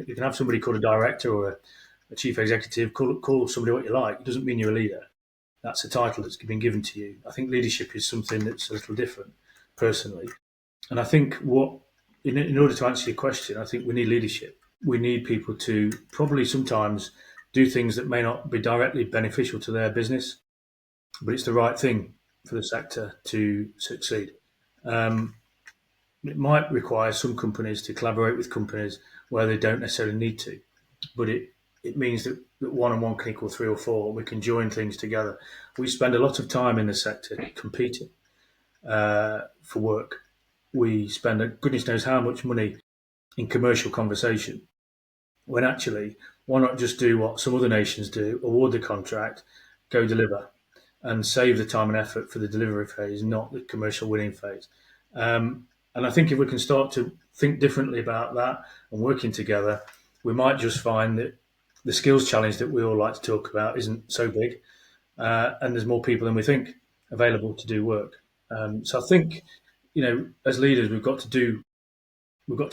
you can have somebody called a director or a chief executive, call somebody what you like. It doesn't mean you're a leader. That's a title that's been given to you. I think leadership is something that's a little different, personally. And I think in order to answer your question, I think we need leadership. We need people to probably sometimes do things that may not be directly beneficial to their business, but it's the right thing for the sector to succeed. Um, it might require some companies to collaborate with companies where they don't necessarily need to, but it means that one and one can equal three or four. We can join things together. We spend a lot of time in the sector competing for work. We spend goodness knows how much money in commercial conversation, when actually, why not just do what some other nations do, award the contract, go deliver, and save the time and effort for the delivery phase, not the commercial winning phase. And I think if we can start to think differently about that and working together, we might just find that the skills challenge that we all like to talk about isn't so big, and there's more people than we think available to do work. So I think, as leaders, we've got to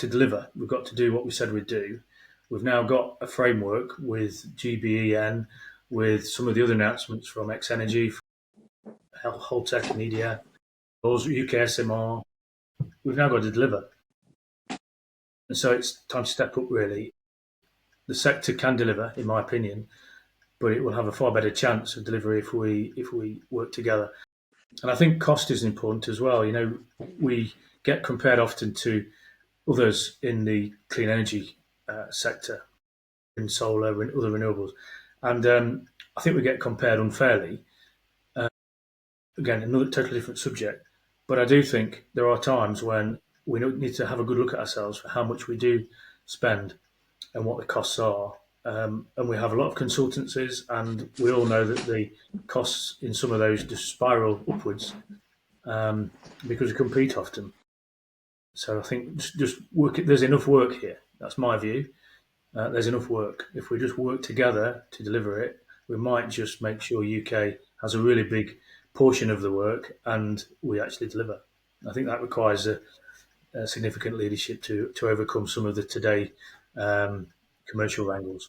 deliver. We've got to do what we said we'd do. We've now got a framework with GBEN, with some of the other announcements from X Energy, Holtec Media, UKSMR. We've now got to deliver. And so it's time to step up, really. The sector can deliver, in my opinion, but it will have a far better chance of delivery if we work together. And I think cost is important as well. We get compared often to others in the clean energy sector, in solar and other renewables. And I think we get compared unfairly. Again, another totally different subject. But I do think there are times when we need to have a good look at ourselves for how much we do spend and what the costs are. And we have a lot of consultancies, and we all know that the costs in some of those just spiral upwards because we compete often. So I think just work. There's enough work here. That's my view. There's enough work. If we just work together to deliver it, we might just make sure UK has a really big portion of the work and we actually deliver. I think that requires a significant leadership to overcome some of the today commercial wrangles.